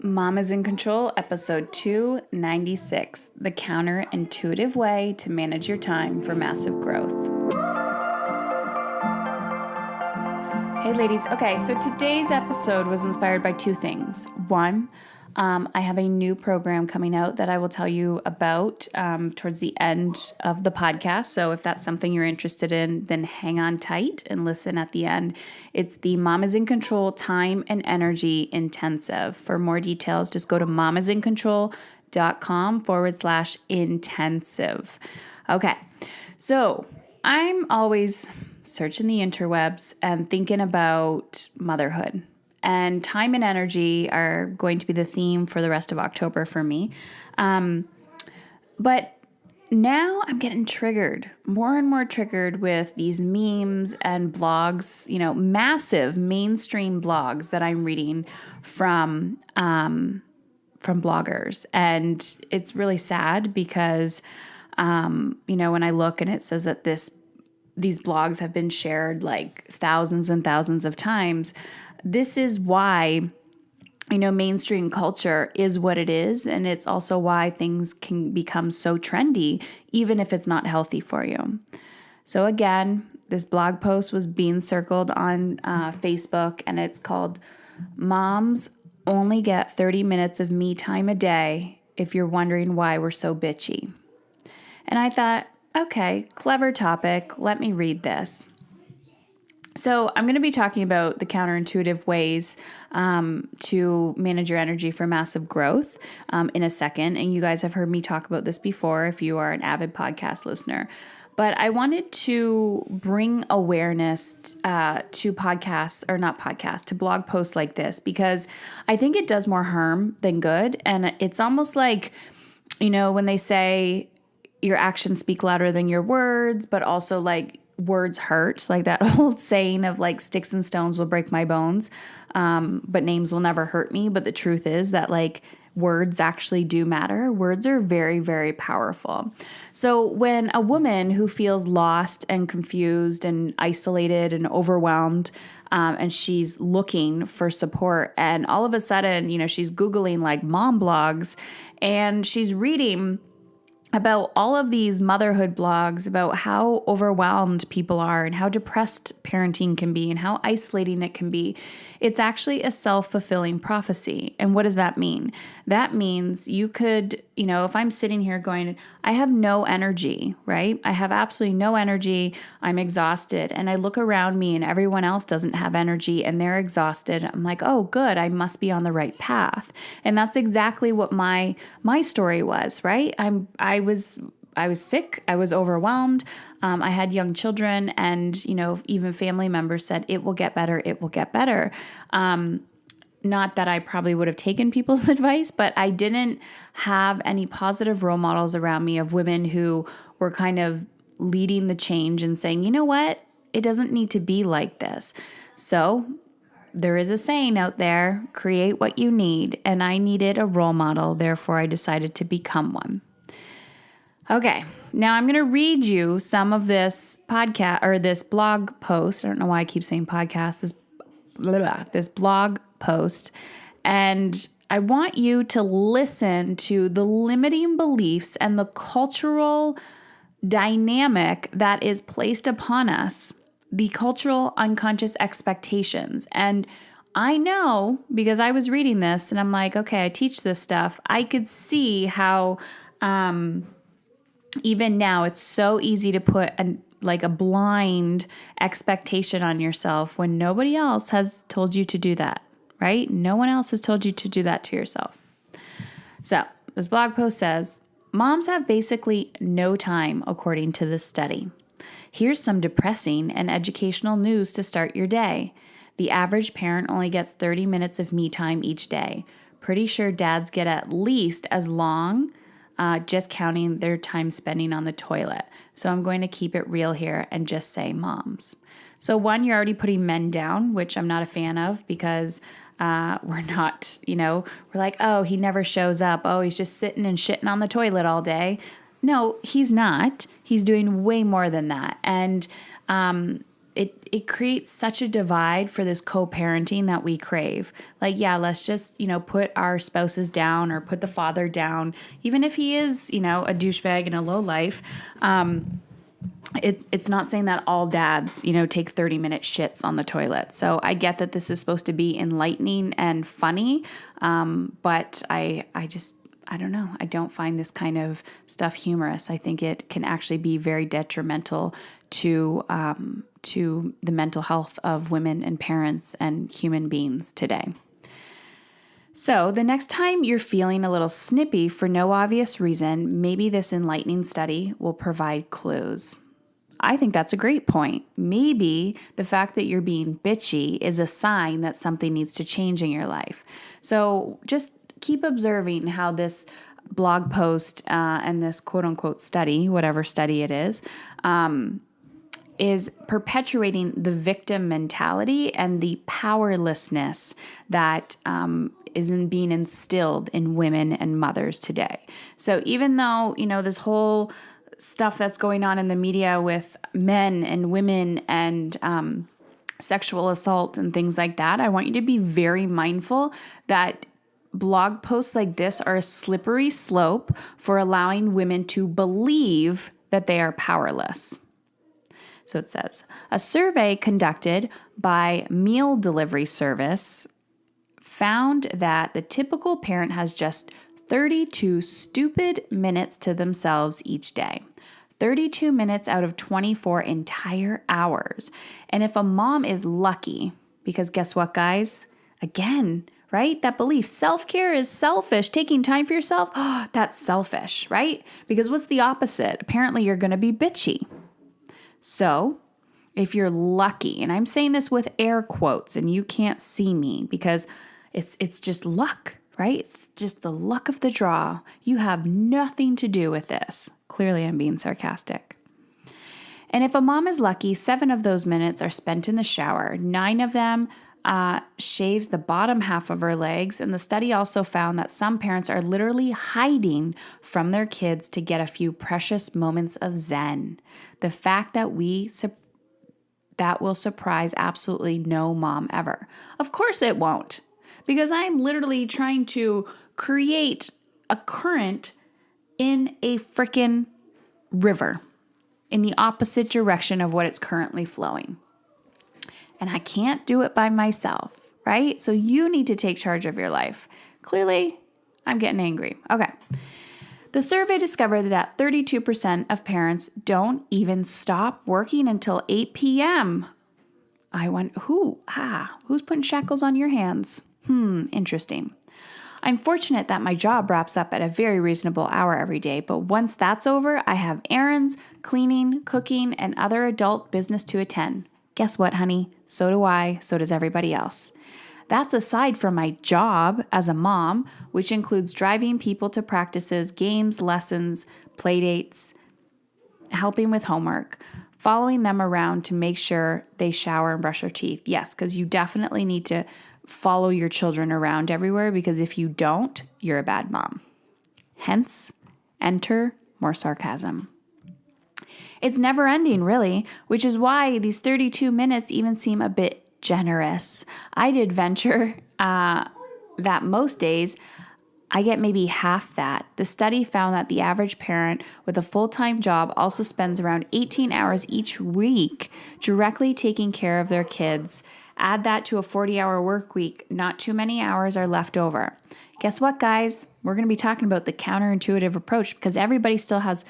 Mom is in Control, episode 296, the counterintuitive way to manage your time for massive growth. Hey ladies, okay, so today's episode was inspired by two things. One, I have a new program coming out that I will tell you about towards the end of the podcast. So if that's something you're interested in, then hang on tight and listen at the end. It's the Mom is in Control Time and Energy Intensive. For more details, just go to momisincontrol.com/intensive. Okay, so I'm always searching the interwebs and thinking about motherhood. And time and energy are going to be the theme for the rest of October for me. But now I'm getting triggered, more and more triggered with these memes and blogs, massive mainstream blogs that I'm reading from bloggers. And it's really sad because, when I look and it says that these blogs have been shared like thousands and thousands of times. This is why, mainstream culture is what it is. And it's also why things can become so trendy, even if it's not healthy for you. So again, this blog post was being circled on Facebook, and it's called Moms Only Get 30 Minutes of Me Time a Day If You're Wondering Why We're So Bitchy. And I thought, okay, clever topic. Let me read this. So I'm going to be talking about the counterintuitive ways to manage your energy for massive growth in a second. And you guys have heard me talk about this before if you are an avid podcast listener. But I wanted to bring awareness to to blog posts like this, because I think it does more harm than good. And it's almost like, when they say your actions speak louder than your words, but also like words hurt, like that old saying of like sticks and stones will break my bones, but names will never hurt me. But the truth is that like words actually do matter. Words are very, very powerful. So when a woman who feels lost and confused and isolated and overwhelmed, and she's looking for support, and all of a sudden, she's Googling like mom blogs, and she's reading about all of these motherhood blogs about how overwhelmed people are and how depressed parenting can be and how isolating it can be. It's actually a self-fulfilling prophecy. And what does that mean? That means you could, if I'm sitting here going, I have no energy, right? I have absolutely no energy. I'm exhausted. And I look around me and everyone else doesn't have energy and they're exhausted. I'm like, oh, good. I must be on the right path. And that's exactly what my story was, right? I was sick. I was overwhelmed. I had young children, and, even family members said, it will get better. It will get better. Not that I probably would have taken people's advice, but I didn't have any positive role models around me of women who were kind of leading the change and saying, you know what? It doesn't need to be like this. So there is a saying out there, create what you need. And I needed a role model. Therefore, I decided to become one. Okay, now I'm going to read you some of this podcast or this blog post. I don't know why I keep saying podcast, this blog post. And I want you to listen to the limiting beliefs and the cultural dynamic that is placed upon us, the cultural unconscious expectations. And I know, because I was reading this and I'm like, okay, I teach this stuff. I could see how, even now, it's so easy to put a blind expectation on yourself when nobody else has told you to do that, right? No one else has told you to do that to yourself. So this blog post says, moms have basically no time, according to this study. Here's some depressing and educational news to start your day. The average parent only gets 30 minutes of me time each day. Pretty sure dads get at least as long, just counting their time spending on the toilet. So I'm going to keep it real here and just say moms. So one, you're already putting men down, which I'm not a fan of, because we're not, we're like, oh, he never shows up. Oh, he's just sitting and shitting on the toilet all day. No, he's not. He's doing way more than that. And it creates such a divide for this co-parenting that we crave. Like, yeah, let's just, put our spouses down or put the father down, even if he is, a douchebag and a low life. It's not saying that all dads, take 30-minute shits on the toilet. So I get that this is supposed to be enlightening and funny, but I don't know. I don't find this kind of stuff humorous. I think it can actually be very detrimental to the mental health of women and parents and human beings today. So the next time you're feeling a little snippy for no obvious reason, maybe this enlightening study will provide clues. I think that's a great point. Maybe the fact that you're being bitchy is a sign that something needs to change in your life. So just keep observing how this blog post and this quote unquote study, whatever study it is perpetuating the victim mentality and the powerlessness that isn't being instilled in women and mothers today. So even though, this whole stuff that's going on in the media with men and women and sexual assault and things like that, I want you to be very mindful that blog posts like this are a slippery slope for allowing women to believe that they are powerless. So it says, a survey conducted by meal delivery service found that the typical parent has just 32 stupid minutes to themselves each day. 32 minutes out of 24 entire hours. And if a mom is lucky, because guess what, guys? Again, right? That belief, self-care is selfish. Taking time for yourself, that's selfish, right? Because what's the opposite? Apparently you're going to be bitchy. So if you're lucky, and I'm saying this with air quotes and you can't see me because it's just luck, right? It's just the luck of the draw. You have nothing to do with this. Clearly I'm being sarcastic. And if a mom is lucky, 7 of those minutes are spent in the shower. 9 of them shaves the bottom half of her legs. And the study also found that some parents are literally hiding from their kids to get a few precious moments of zen. The fact that that will surprise absolutely no mom ever. Of course it won't, because I'm literally trying to create a current in a frickin' river in the opposite direction of what it's currently flowing. And I can't do it by myself, right? So you need to take charge of your life. Clearly, I'm getting angry. Okay. The survey discovered that 32% of parents don't even stop working until 8 p.m. I went, who's putting shackles on your hands? Interesting. I'm fortunate that my job wraps up at a very reasonable hour every day, but once that's over, I have errands, cleaning, cooking, and other adult business to attend. Guess what, honey? So do I. So does everybody else. That's aside from my job as a mom, which includes driving people to practices, games, lessons, play dates, helping with homework, following them around to make sure they shower and brush their teeth. Yes, because you definitely need to follow your children around everywhere, because if you don't, you're a bad mom. Hence, enter more sarcasm. It's never ending, really, which is why these 32 minutes even seem a bit generous. I did venture that most days I get maybe half that. The study found that the average parent with a full-time job also spends around 18 hours each week directly taking care of their kids. Add that to a 40-hour work week, not too many hours are left over. Guess what, guys? We're going to be talking about the counterintuitive approach, because everybody still has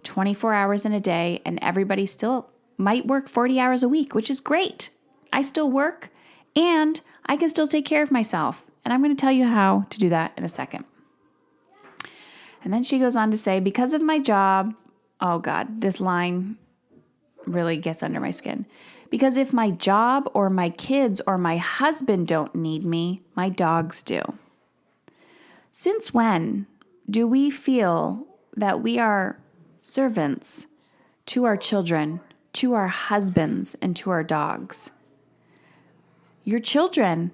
24 hours in a day and everybody still might work 40 hours a week, which is great. I still work and I can still take care of myself. And I'm going to tell you how to do that in a second. And then she goes on to say, because of my job, oh God, this line really gets under my skin. Because if my job or my kids or my husband don't need me, my dogs do. Since when do we feel that we are servants to our children, to our husbands, and to our dogs? Your children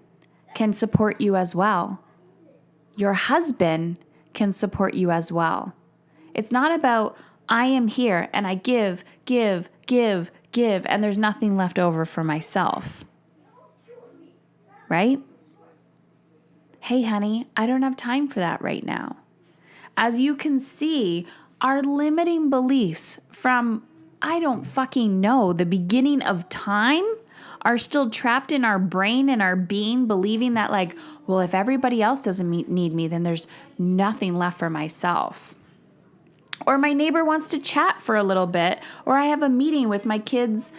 can support you as well. Your husband can support you as well. It's not about, I am here and I give, give, and there's nothing left over for myself. Right? Hey, honey, I don't have time for that right now. As you can see, our limiting beliefs from, I don't fucking know, the beginning of time are still trapped in our brain and our being, believing that like, well, if everybody else doesn't need me, then there's nothing left for myself. Or my neighbor wants to chat for a little bit, or I have a meeting with my kids'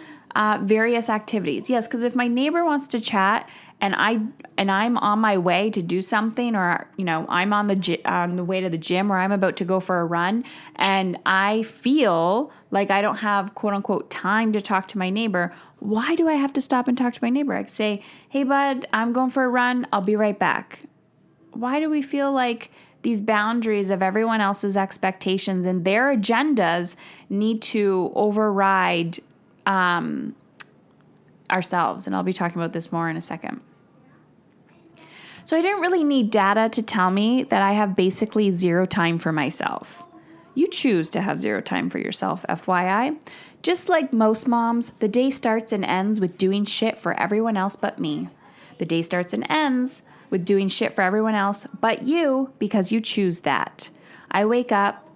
various activities. Yes, because if my neighbor wants to chat and I'm on my way to do something, or I'm on the way to the gym, or I'm about to go for a run, and I feel like I don't have quote unquote time to talk to my neighbor, why do I have to stop and talk to my neighbor? I could say, hey bud, I'm going for a run, I'll be right back. Why do we feel like these boundaries of everyone else's expectations and their agendas need to override ourselves? And I'll be talking about this more in a second. So I didn't really need data to tell me that I have basically zero time for myself. You choose to have zero time for yourself, FYI. Just like most moms, the day starts and ends with doing shit for everyone else but me. The day starts and ends with doing shit for everyone else but you, because you choose that. I wake up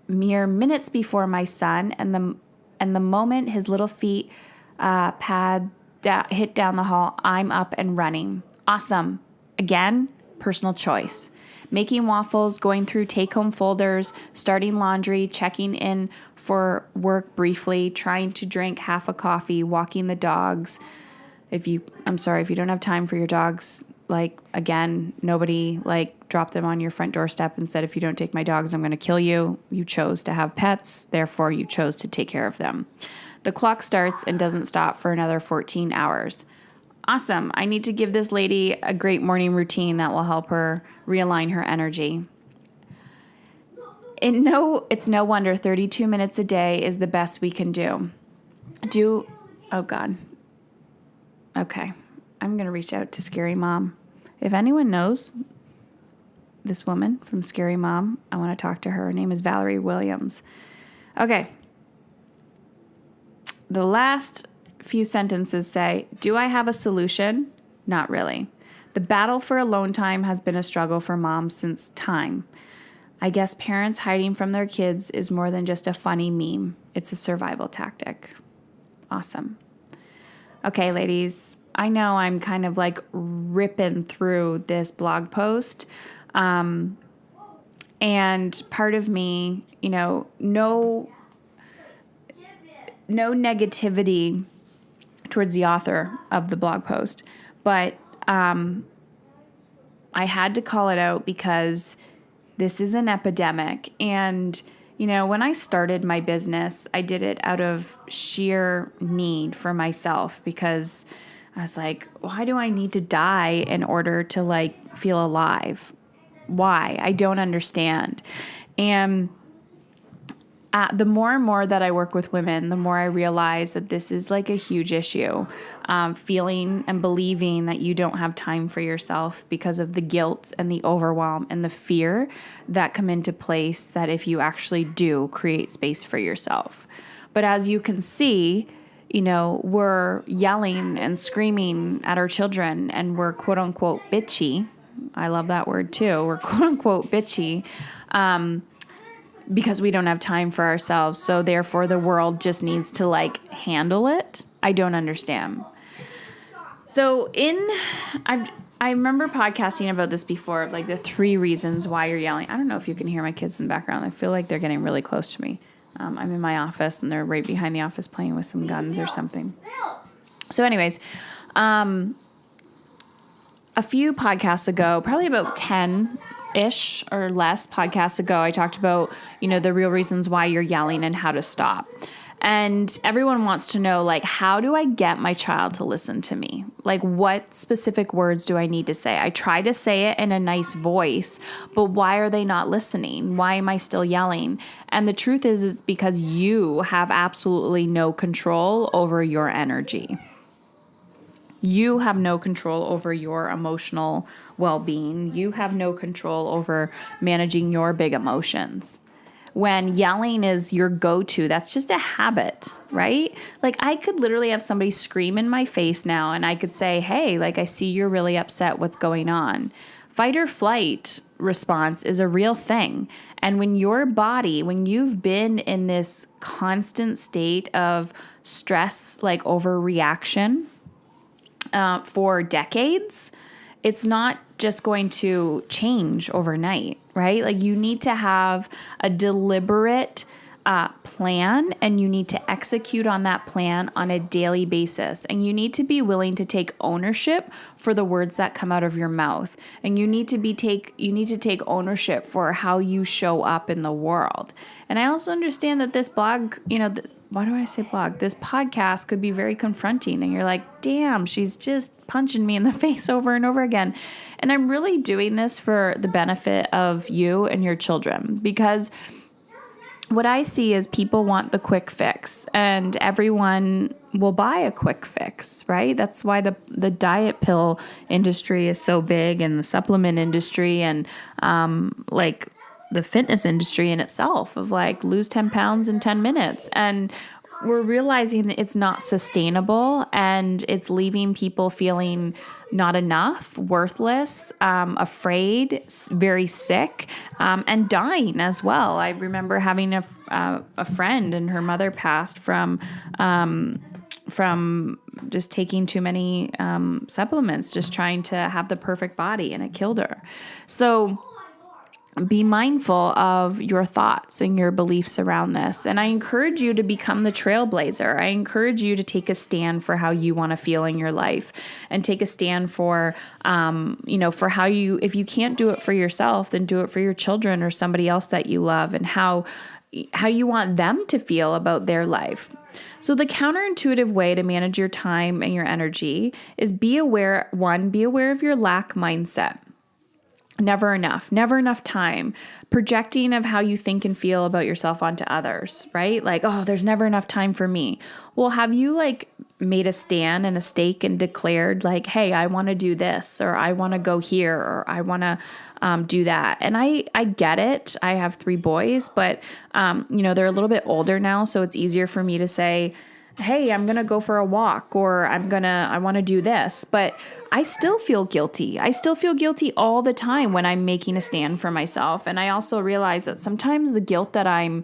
mere minutes before my son, and the moment his little feet hit down the hall, I'm up and running. Awesome. Again, personal choice. Making waffles, going through take-home folders, starting laundry, checking in for work briefly, trying to drink half a coffee, walking the dogs. I'm sorry, if you don't have time for your dogs, again, nobody dropped them on your front doorstep and said, if you don't take my dogs, I'm going to kill you. You chose to have pets, therefore you chose to take care of them. The clock starts and doesn't stop for another 14 hours. Awesome. I need to give this lady a great morning routine that will help her realign her energy. It's no wonder 32 minutes a day is the best we can do. Oh God. Okay. I'm going to reach out to Scary Mom. If anyone knows this woman from Scary Mom, I want to talk to her. Her name is Valerie Williams. Okay. The last few sentences say, do I have a solution? Not really. The battle for alone time has been a struggle for moms since time. I guess parents hiding from their kids is more than just a funny meme. It's a survival tactic. Awesome. Okay, ladies, I know I'm kind of ripping through this blog post. And part of me, no negativity towards the author of the blog post, but I had to call it out because this is an epidemic. And, when I started my business, I did it out of sheer need for myself, because I was like, why do I need to die in order to feel alive? Why? I don't understand. And the more and more that I work with women, the more I realize that this is a huge issue. Feeling and believing that you don't have time for yourself because of the guilt and the overwhelm and the fear that come into place that if you actually do create space for yourself. But as you can see, we're yelling and screaming at our children, and we're quote unquote bitchy. I love that word too. We're quote unquote bitchy. Because we don't have time for ourselves. So therefore the world just needs to handle it. I don't understand. So I remember podcasting about this before, of the 3 reasons why you're yelling. I don't know if you can hear my kids in the background. I feel like they're getting really close to me. I'm in my office and they're right behind the office playing with some guns or something. So anyways, a few podcasts ago, probably about 10-ish or less podcasts ago, I talked about, the real reasons why you're yelling and how to stop. And everyone wants to know, how do I get my child to listen to me? What specific words do I need to say? I try to say it in a nice voice, but why are they not listening? Why am I still yelling? And the truth is because you have absolutely no control over your energy. You have no control over your emotional well-being. You have no control over managing your big emotions. when yelling is your go-to. That's just a habit, right? Like I could literally have somebody scream in my face now and I could say, hey, like I see you're really upset. What's going on? Fight or flight response is a real thing. And when your body, when you've been in this constant state of stress, like overreaction for decades, it's not just going to change overnight, right? Like you need to have a deliberate plan, and you need to execute on that plan on a daily basis. And you need to be willing to take ownership for the words that come out of your mouth. And you need to take ownership for how you show up in the world. And I also understand that this blog, why do I say blog? This podcast could be very confronting, and you're like, damn, she's just punching me in the face over and over again. And I'm really doing this for the benefit of you and your children, because what I see is people want the quick fix, and everyone will buy a quick fix, right? That's why the diet pill industry is so big, and the supplement industry, and like the fitness industry in itself of like lose 10 pounds in 10 minutes. And we're realizing that it's not sustainable, and it's leaving people feeling not enough, worthless, afraid, very sick, and dying as well. I remember having a friend, and her mother passed from just taking too many supplements, just trying to have the perfect body, and it killed her. So be mindful of your thoughts and your beliefs around this. And I encourage you to become the trailblazer. I encourage you to take a stand for how you want to feel in your life, and take a stand for, for how if you can't do it for yourself, then do it for your children or somebody else that you love, and how you want them to feel about their life. So the counterintuitive way to manage your time and your energy is be aware of your lack mindset. Never enough time, projecting of how you think and feel about yourself onto others, right? Like, oh, there's never enough time for me. Well, have you like made a stand and a stake and declared like, hey, I want to do this, or I want to go here, or I want to do that. And I get it. I have 3 boys, but they're a little bit older now. So it's easier for me to say, hey, I'm going to go for a walk, or I want to do this. But I still feel guilty. I still feel guilty all the time when I'm making a stand for myself. And I also realize that sometimes the guilt that I'm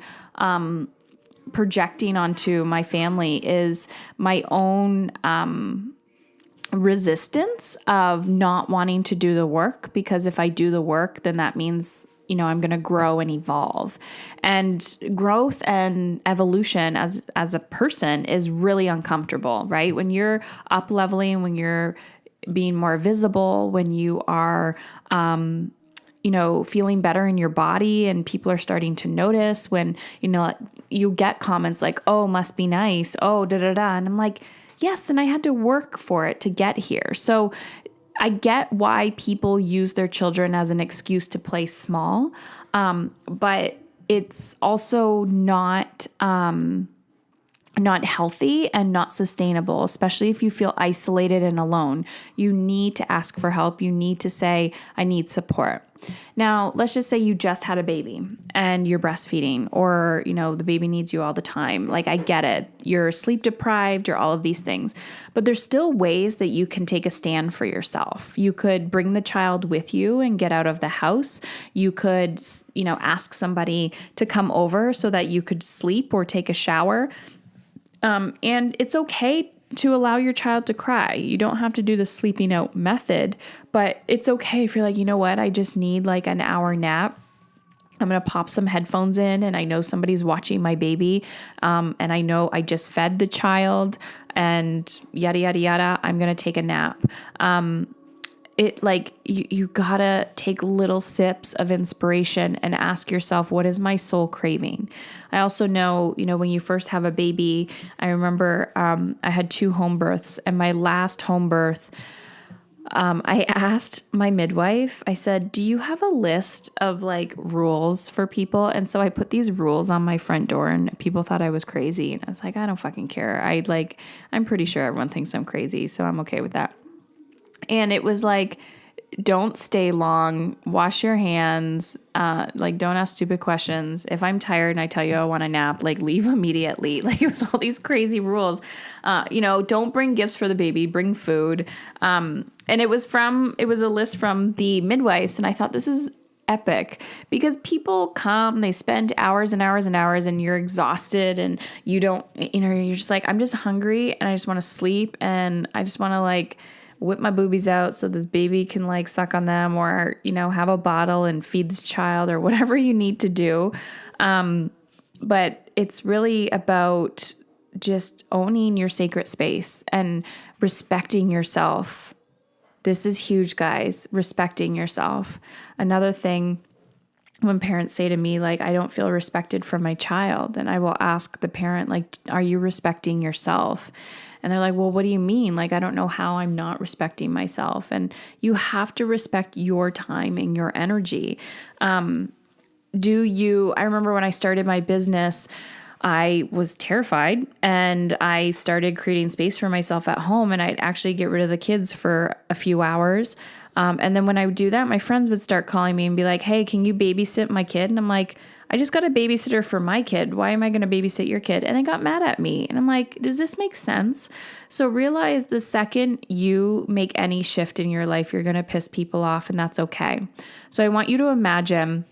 projecting onto my family is my own resistance of not wanting to do the work, because if I do the work, then that means I'm going to grow and evolve. And growth and evolution as a person is really uncomfortable, right? When you're up leveling, when you're being more visible, when you are, feeling better in your body, and people are starting to notice, when, you get comments like, oh, must be nice. Oh, da-da-da. And I'm like, yes. And I had to work for it to get here. So I get why people use their children as an excuse to play small, but it's also not healthy and not sustainable, especially if you feel isolated and alone. You need to ask for help. You need to say, I need support. Now, let's just say you just had a baby and you're breastfeeding, or, the baby needs you all the time. Like, I get it. You're sleep deprived, you're all of these things, but there's still ways that you can take a stand for yourself. You could bring the child with you and get out of the house. You could, ask somebody to come over so that you could sleep or take a shower. And it's okay to allow your child to cry. You don't have to do the sleeping out method, but it's okay if you're like, you know what, I just need like an hour nap. I'm going to pop some headphones in, and I know somebody's watching my baby. And I know I just fed the child, and yada, yada, yada. I'm going to take a nap. You gotta take little sips of inspiration and ask yourself, what is my soul craving? I also know, when you first have a baby, I remember I had 2 home births, and my last home birth, I asked my midwife, I said, do you have a list of like rules for people? And so I put these rules on my front door, and people thought I was crazy. And I was like, I don't fucking care. I'm pretty sure everyone thinks I'm crazy, so I'm okay with that. And it was like, don't stay long, wash your hands, like don't ask stupid questions. If I'm tired and I tell you I want a nap, like leave immediately. Like it was all these crazy rules. Don't bring gifts for the baby, bring food. And it was a list from the midwives. And I thought this is epic because people come, they spend hours and hours and hours and you're exhausted and you don't, you're just like, I'm just hungry and I just want to sleep and I just want to like whip my boobies out so this baby can like suck on them or, have a bottle and feed this child or whatever you need to do. But it's really about just owning your sacred space and respecting yourself. This is huge, guys, respecting yourself. Another thing, when parents say to me, like, I don't feel respected from my child, and I will ask the parent, like, are you respecting yourself? And they're like, well, what do you mean? Like, I don't know how I'm not respecting myself. And you have to respect your time and your energy. I remember when I started my business, I was terrified and I started creating space for myself at home, and I'd actually get rid of the kids for a few hours. And then when I would do that, my friends would start calling me and be like, hey, can you babysit my kid? And I'm like, I just got a babysitter for my kid. Why am I going to babysit your kid? And they got mad at me. And I'm like, does this make sense? So realize the second you make any shift in your life, you're going to piss people off, and that's okay. So I want you to imagine,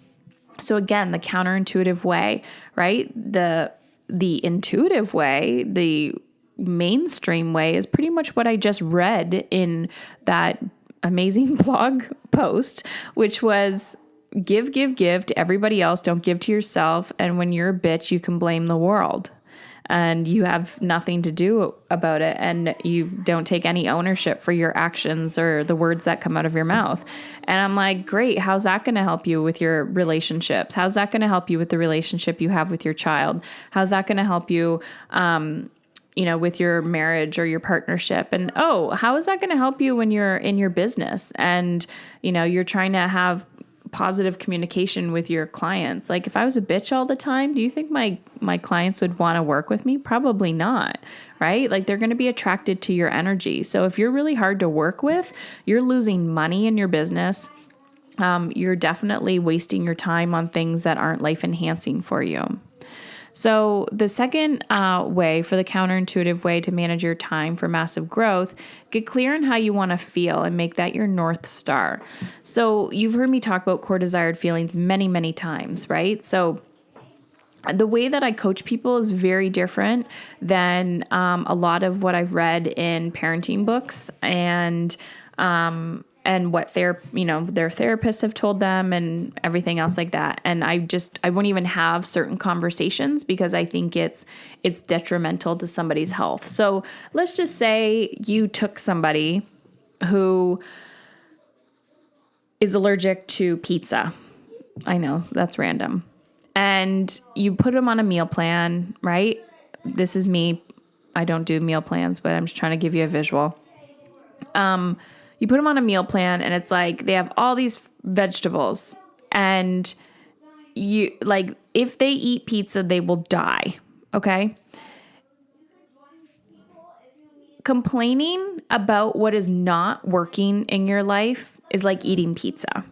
so again, the counterintuitive way, right? The intuitive way, the mainstream way is pretty much what I just read in that amazing blog post, which was give to everybody else. Don't give to yourself. And when you're a bitch, you can blame the world and you have nothing to do about it. And you don't take any ownership for your actions or the words that come out of your mouth. And I'm like, great. How's that going to help you with your relationships? How's that going to help you with the relationship you have with your child? How's that going to help you, with your marriage or your partnership? And, how is that going to help you when you're in your business and, you're trying to have positive communication with your clients? Like if I was a bitch all the time, do you think my clients would want to work with me? Probably not, right? Like they're going to be attracted to your energy. So if you're really hard to work with, you're losing money in your business. You're definitely wasting your time on things that aren't life enhancing for you. So the second way, for the counterintuitive way to manage your time for massive growth, get clear on how you want to feel and make that your North Star. So you've heard me talk about core desired feelings many, many times, right? So the way that I coach people is very different than a lot of what I've read in parenting books and what their therapists have told them and everything else like that. And I won't even have certain conversations because I think it's detrimental to somebody's health. So let's just say you took somebody who is allergic to pizza. I know that's random. And you put them on a meal plan, right? This is me. I don't do meal plans, but I'm just trying to give you a visual. You put them on a meal plan and it's like they have all these vegetables and you like if they eat pizza, they will die. Okay. Complaining about what is not working in your life is like eating pizza.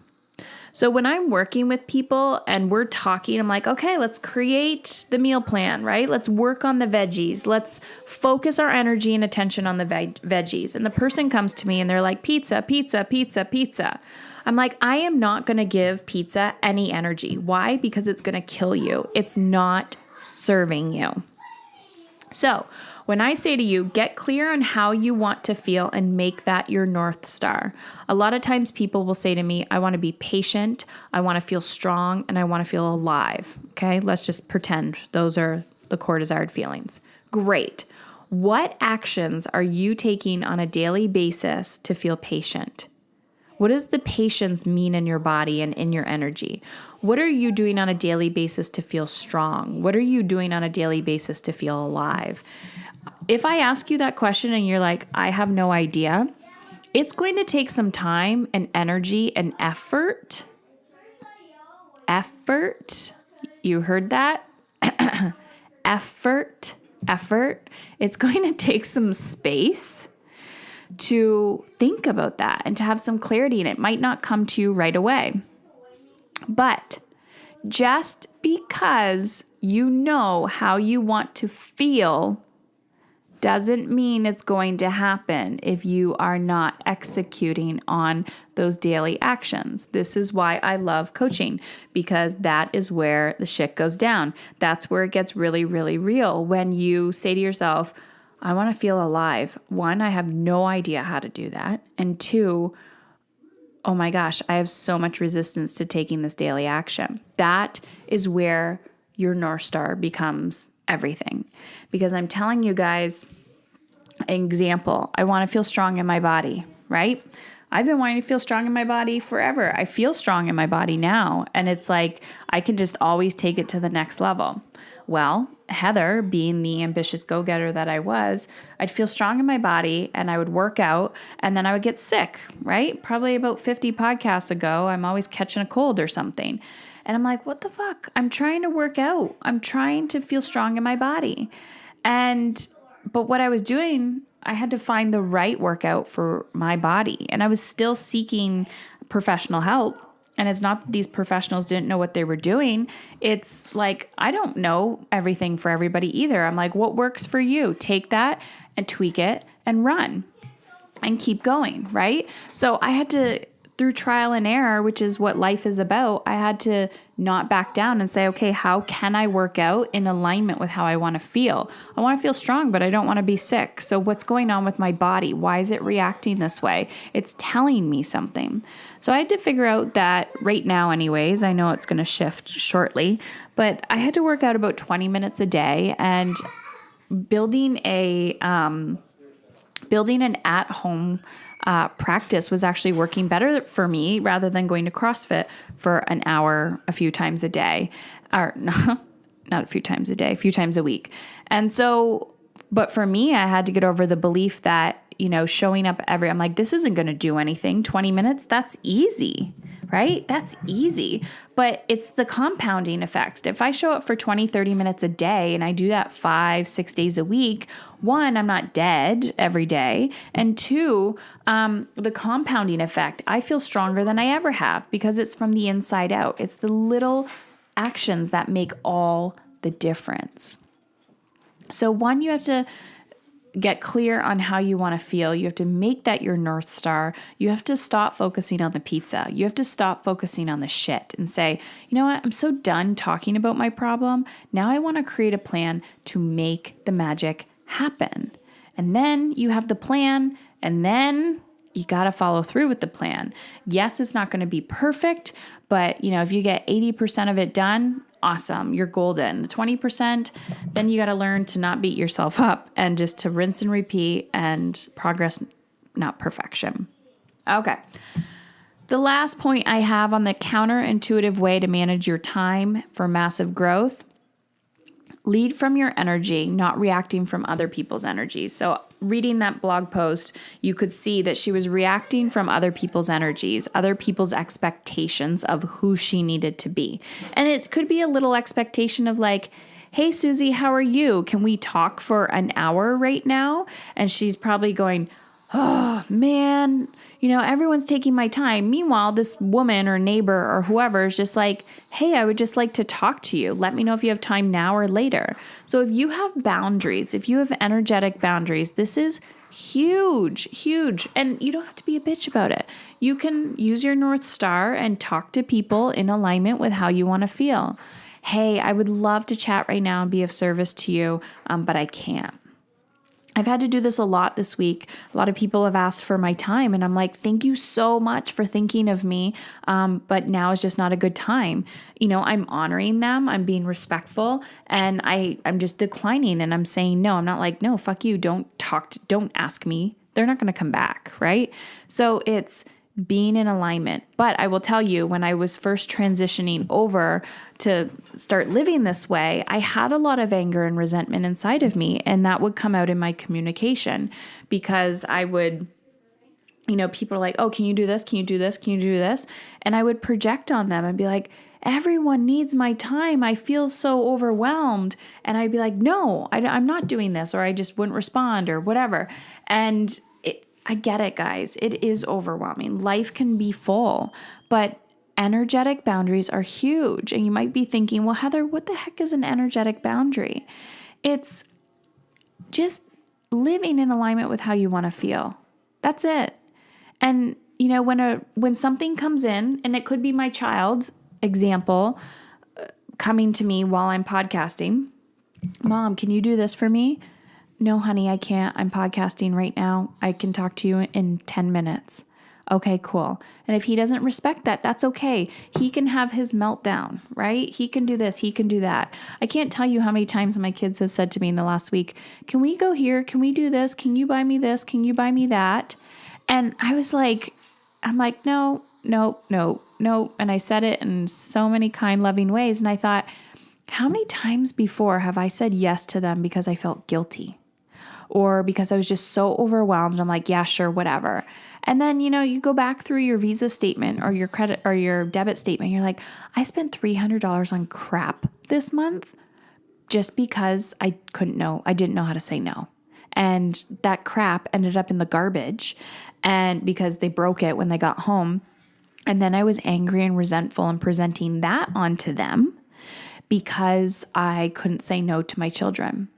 So when I'm working with people and we're talking, I'm like, okay, let's create the meal plan, right? Let's work on the veggies. Let's focus our energy and attention on the veggies. And the person comes to me and they're like, pizza, pizza, pizza, pizza. I'm like, I am not going to give pizza any energy. Why? Because it's going to kill you. It's not serving you. So when I say to you, get clear on how you want to feel and make that your North Star. A lot of times people will say to me, I want to be patient, I want to feel strong, and I want to feel alive. Okay, let's just pretend those are the core desired feelings. Great. What actions are you taking on a daily basis to feel patient? What does the patience mean in your body and in your energy? What are you doing on a daily basis to feel strong? What are you doing on a daily basis to feel alive? If I ask you that question and you're like, I have no idea, it's going to take some time and energy and effort. Effort. You heard that? Effort. It's going to take some space to think about that and to have some clarity. And it might not come to you right away. But just because you know how you want to feel doesn't mean it's going to happen if you are not executing on those daily actions. This is why I love coaching, because that is where the shit goes down. That's where it gets really, really real. When you say to yourself, I want to feel alive. One, I have no idea how to do that. And two, oh my gosh, I have so much resistance to taking this daily action. That is where your North Star becomes everything. Because I'm telling you guys, an example, I want to feel strong in my body, right? I've been wanting to feel strong in my body forever. I feel strong in my body now. And it's like, I can just always take it to the next level. Well, Heather, being the ambitious go-getter that I was, I'd feel strong in my body and I would work out and then I would get sick, right? Probably about 50 podcasts ago, I'm always catching a cold or something. And I'm like, what the fuck? I'm trying to work out. I'm trying to feel strong in my body. But what I was doing, I had to find the right workout for my body. And I was still seeking professional help. And it's not that these professionals didn't know what they were doing. It's like, I don't know everything for everybody either. I'm like, what works for you? Take that and tweak it and run and keep going, right? So I had to, through trial and error, which is what life is about, I had to not back down and say, okay, how can I work out in alignment with how I want to feel? I want to feel strong, but I don't want to be sick. So what's going on with my body? Why is it reacting this way? It's telling me something. So I had to figure out that right now anyways. I know it's going to shift shortly, but I had to work out about 20 minutes a day, and building an at-home practice was actually working better for me rather than going to CrossFit for an hour a few times a day, or not a few times a day, a few times a week. And so, but for me, I had to get over the belief that, showing up I'm like, this isn't going to do anything. 20 minutes, that's easy, right? That's easy. But it's the compounding effect. If I show up for 20, 30 minutes a day and I do that 5-6 days a week, one, I'm not dead every day. And two, the compounding effect, I feel stronger than I ever have because it's from the inside out. It's the little actions that make all the difference. So one, you have to get clear on how you want to feel. You have to make that your North Star. You have to stop focusing on the pizza. You have to stop focusing on the shit and say, you know what? I'm so done talking about my problem. Now I want to create a plan to make the magic happen. And then you have the plan, and then you got to follow through with the plan. Yes, it's not going to be perfect, but if you get 80% of it done, awesome, you're golden. The 20%, then you got to learn to not beat yourself up and just to rinse and repeat, and progress, not perfection. Okay. The last point I have on the counterintuitive way to manage your time for massive growth: lead from your energy, not reacting from other people's energy. So reading that blog post, you could see that she was reacting from other people's energies, other people's expectations of who she needed to be. And it could be a little expectation of like, hey, Susie, how are you? Can we talk for an hour right now? And she's probably going, oh man, everyone's taking my time. Meanwhile, this woman or neighbor or whoever is just like, hey, I would just like to talk to you. Let me know if you have time now or later. So if you have boundaries, if you have energetic boundaries, this is huge, huge. And you don't have to be a bitch about it. You can use your North Star and talk to people in alignment with how you want to feel. Hey, I would love to chat right now and be of service to you, but I can't. I've had to do this a lot this week. A lot of people have asked for my time, and I'm like, thank you so much for thinking of me, but now is just not a good time. I'm honoring them. I'm being respectful, and I'm just declining, and I'm saying no. I'm not like, no, fuck you. Don't ask me. They're not going to come back, right? So it's being in alignment. But I will tell you, when I was first transitioning over to start living this way, I had a lot of anger and resentment inside of me, and that would come out in my communication because I would, people are like, oh, can you do this? Can you do this? Can you do this? And I would project on them and be like, everyone needs my time. I feel so overwhelmed. And I'd be like, no, I'm not doing this, or I just wouldn't respond or whatever. And I get it, guys. It is overwhelming. Life can be full, but energetic boundaries are huge. And you might be thinking, well, Heather, what the heck is an energetic boundary? It's just living in alignment with how you want to feel. That's it. And when something comes in, and it could be my child's example coming to me while I'm podcasting, Mom, can you do this for me? No, honey, I can't. I'm podcasting right now. I can talk to you in 10 minutes. Okay, cool. And if he doesn't respect that, that's okay. He can have his meltdown, right? He can do this. He can do that. I can't tell you how many times my kids have said to me in the last week, can we go here? Can we do this? Can you buy me this? Can you buy me that? And I'm like, no. And I said it in so many kind, loving ways. And I thought, how many times before have I said yes to them because I felt guilty? Or because I was just so overwhelmed? I'm like, yeah, sure, whatever. And then, you go back through your Visa statement or your credit or your debit statement. You're like, I spent $300 on crap this month just because I didn't know how to say no. And that crap ended up in the garbage, and because they broke it when they got home. And then I was angry and resentful and presenting that onto them because I couldn't say no to my children.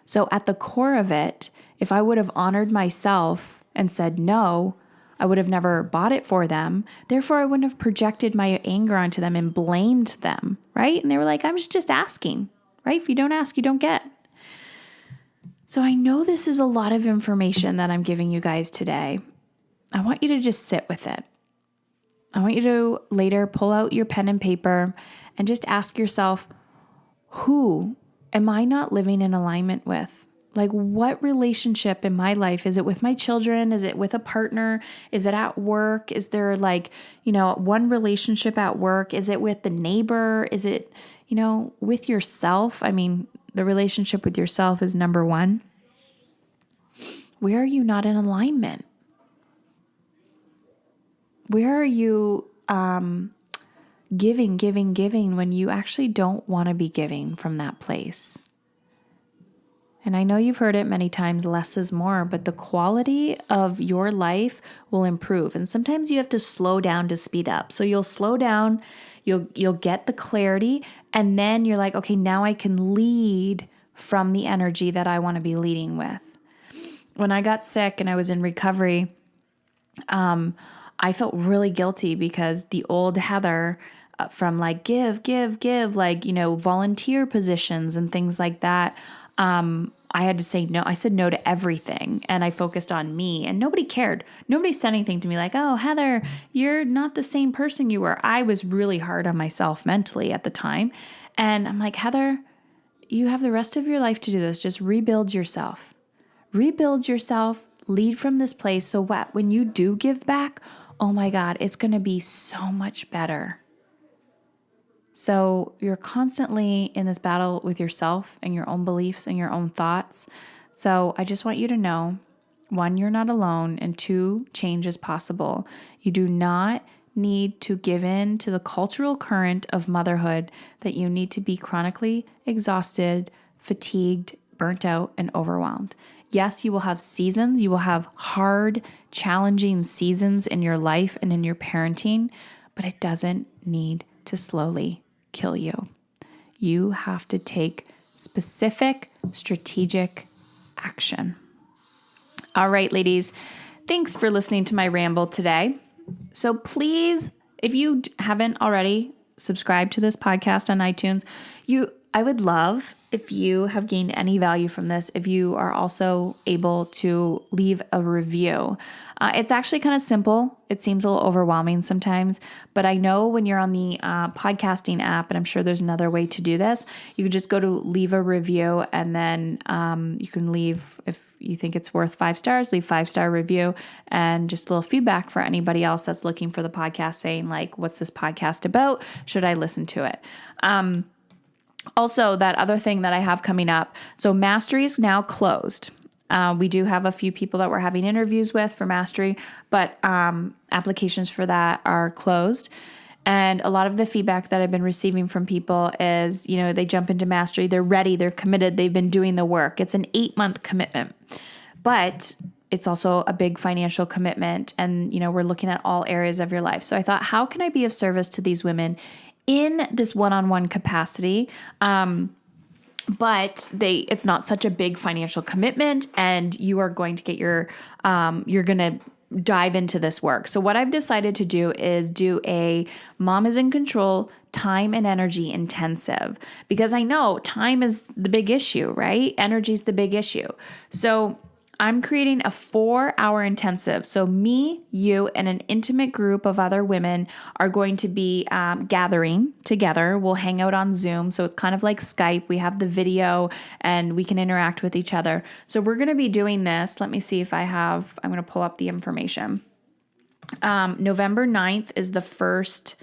So at the core of it, if I would have honored myself and said no, I would have never bought it for them. Therefore, I wouldn't have projected my anger onto them and blamed them, right? And they were like, I'm just asking, right? If you don't ask, you don't get. So I know this is a lot of information that I'm giving you guys today. I want you to just sit with it. I want you to later pull out your pen and paper and just ask yourself, who am I not living in alignment with? Like, what relationship in my life? Is it with my children? Is it with a partner? Is it at work? Is there one relationship at work? Is it with the neighbor? Is it, with yourself? I mean, the relationship with yourself is number one. Where are you not in alignment? Where are you giving when you actually don't want to be giving from that place? And I know you've heard it many times, less is more, but the quality of your life will improve. And sometimes you have to slow down to speed up. So you'll slow down, you'll get the clarity, and then you're like, okay, now I can lead from the energy that I want to be leading with. When I got sick and I was in recovery, I felt really guilty because the old Heather from give, volunteer positions and things like that, I had to say no. I said no to everything, and I focused on me, and nobody cared. Nobody said anything to me like, oh, Heather, you're not the same person you were. I was really hard on myself mentally at the time. And I'm like, Heather, you have the rest of your life to do this. Just rebuild yourself. Rebuild yourself. Lead from this place. So what? When you do give back, oh my God, it's going to be so much better. So you're constantly in this battle with yourself and your own beliefs and your own thoughts. So I just want you to know, 1, you're not alone, and 2, change is possible. You do not need to give in to the cultural current of motherhood that you need to be chronically exhausted, fatigued, burnt out, and overwhelmed. Yes, you will have seasons. You will have hard, challenging seasons in your life and in your parenting, but it doesn't need to slowly kill you. You have to take specific, strategic action. All right, ladies, thanks for listening to my ramble today. So please, if you haven't already subscribed to this podcast on iTunes, I would love if you have gained any value from this, if you are also able to leave a review. It's actually kind of simple. It seems a little overwhelming sometimes, but I know when you're on the podcasting app, and I'm sure there's another way to do this, you can just go to leave a review, and then you can leave, if you think it's worth 5 stars, leave 5-star review, and just a little feedback for anybody else that's looking for the podcast, saying like, what's this podcast about? Should I listen to it? Also, that other thing that I have coming up. So Mastery is now closed. We do have a few people that we're having interviews with for Mastery, but applications for that are closed. And a lot of the feedback that I've been receiving from people is, they jump into Mastery, they're ready, they're committed, they've been doing the work. It's an 8-month commitment. But it's also a big financial commitment. And, we're looking at all areas of your life. So I thought, how can I be of service to these women in this one-on-one capacity? But it's not such a big financial commitment, and you are going to get you're going to dive into this work. So what I've decided to do is do a Mom is in Control time and energy intensive, because I know time is the big issue, right? Energy is the big issue. So I'm creating a 4-hour intensive. So me, you, and an intimate group of other women are going to be gathering together. We'll hang out on Zoom. So it's kind of like Skype. We have the video and we can interact with each other. So we're going to be doing this. Let me see if I'm going to pull up the information. November 9th is the first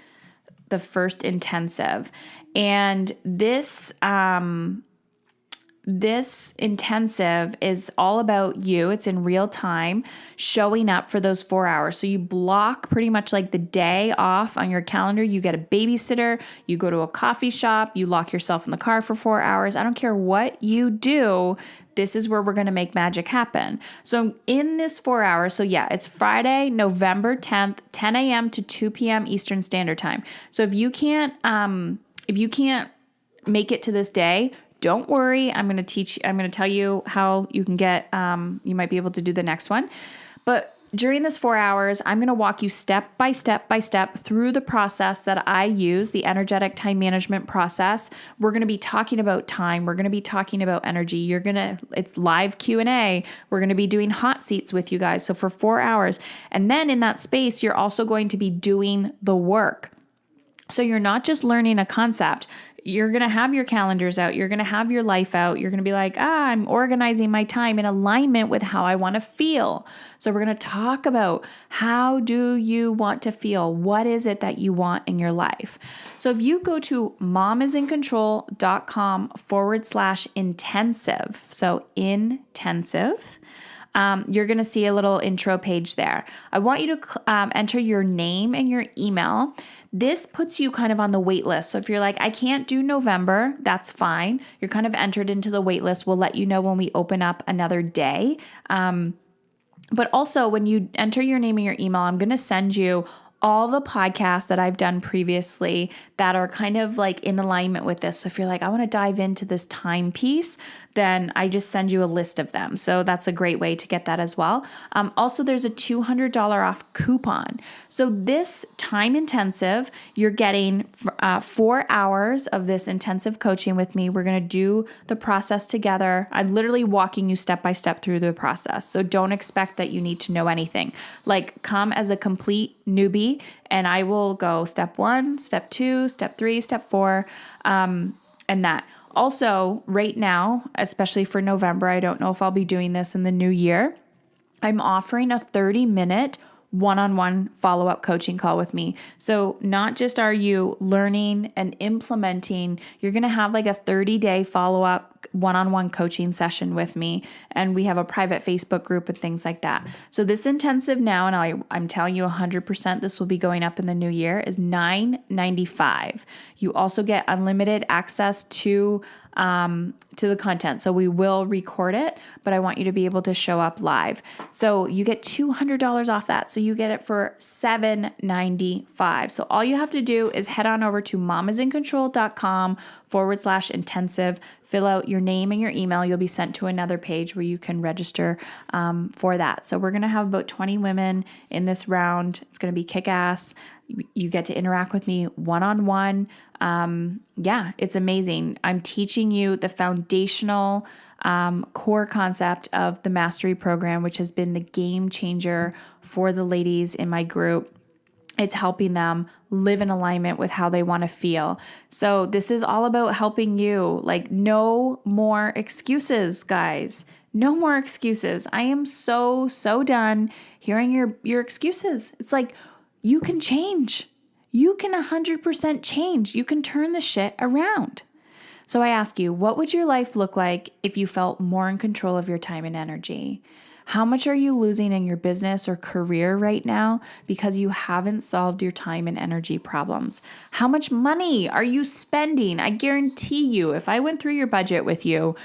intensive. And this intensive is all about you. It's in real time, showing up for those 4 hours. So you block pretty much like the day off on your calendar. You get a babysitter, you go to a coffee shop, you lock yourself in the car for 4 hours. I don't care what you do. This is where we're going to make magic happen. So in this 4 hours, so yeah, it's Friday, November 10th, 10 a.m. to 2 p.m. Eastern Standard Time. So if you can't make it to this day, don't worry. I'm going to tell you how you can get, you might be able to do the next one. But during this 4 hours, I'm going to walk you step by step through the process that I use, the energetic time management process. We're going to be talking about time. We're going to be talking about energy. It's live Q&A. We're going to be doing hot seats with you guys. So for 4 hours. And then in that space, you're also going to be doing the work. So you're not just learning a concept. You're going to have your calendars out. You're going to have your life out. You're going to be like, I'm organizing my time in alignment with how I want to feel. So we're going to talk about, how do you want to feel? What is it that you want in your life? So if you go to momisincontrol.com/intensive, so intensive, you're going to see a little intro page there. I want you to enter your name and your email. This puts you kind of on the wait list. So if you're like, I can't do November, that's fine. You're kind of entered into the wait list. We'll let you know when we open up another day. But also when you enter your name and your email, I'm going to send you all the podcasts that I've done previously that are kind of like in alignment with this. So if you're like, I want to dive into this time piece, then I just send you a list of them. So that's a great way to get that as well. Also, there's a $200 off coupon. So this time intensive, you're getting 4 hours of this intensive coaching with me. We're going to do the process together. I'm literally walking you step by step through the process. So don't expect that you need to know anything. Like, come as a complete newbie and I will go step 1, step 2, step 3, step 4, and that. Also, right now, especially for November, I don't know if I'll be doing this in the new year, I'm offering a 30-minute one-on-one follow-up coaching call with me. So not just are you learning and implementing, you're going to have like a 30-day follow-up one-on-one coaching session with me. And we have a private Facebook group and things like that. So this intensive now, and I'm telling you 100% this will be going up in the new year, is $9.95. You also get unlimited access to the content. So we will record it, but I want you to be able to show up live. So you get $200 off that. So you get it for $7.95. So all you have to do is head on over to momisincontrol.com/intensive, fill out your name and your email. You'll be sent to another page where you can register for that. So we're going to have about 20 women in this round. It's going to be kick-ass. You get to interact with me one-on-one. Yeah, it's amazing. I'm teaching you the foundational core concept of the mastery program, which has been the game changer for the ladies in my group. It's helping them live in alignment with how they want to feel. So this is all about helping you. Like, no more excuses, guys. No more excuses. I am so done hearing your excuses. It's like, you can change. You can 100% change. You can turn the shit around. So I ask you, what would your life look like if you felt more in control of your time and energy? How much are you losing in your business or career right now because you haven't solved your time and energy problems? How much money are you spending? I guarantee you, if I went through your budget with you,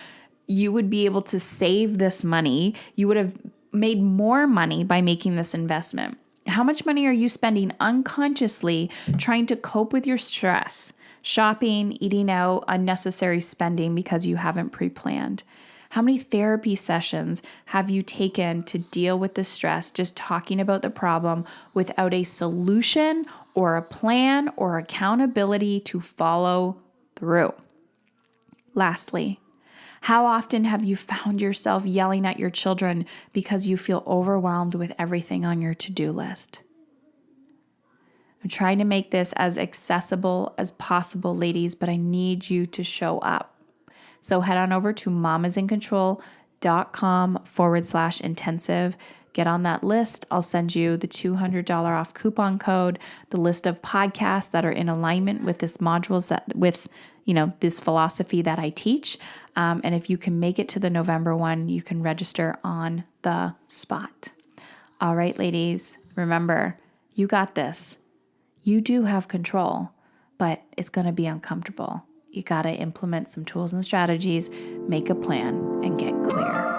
you would be able to save this money. You would have made more money by making this investment? How much money are you spending unconsciously trying to cope with your stress? Shopping, eating out, unnecessary spending because you haven't pre-planned. How many therapy sessions have you taken to deal with the stress, just talking about the problem without a solution or a plan or accountability to follow through? Lastly, how often have you found yourself yelling at your children because you feel overwhelmed with everything on your to-do list? I'm trying to make this as accessible as possible, ladies, but I need you to show up. So head on over to mamasincontrol.com/intensive. Get on that list. I'll send you the $200 off coupon code, the list of podcasts that are in alignment with this modules this philosophy that I teach. And if you can make it to the November one, you can register on the spot. All right, ladies, remember, you got this. You do have control, but it's going to be uncomfortable. You got to implement some tools and strategies, make a plan, and get clear.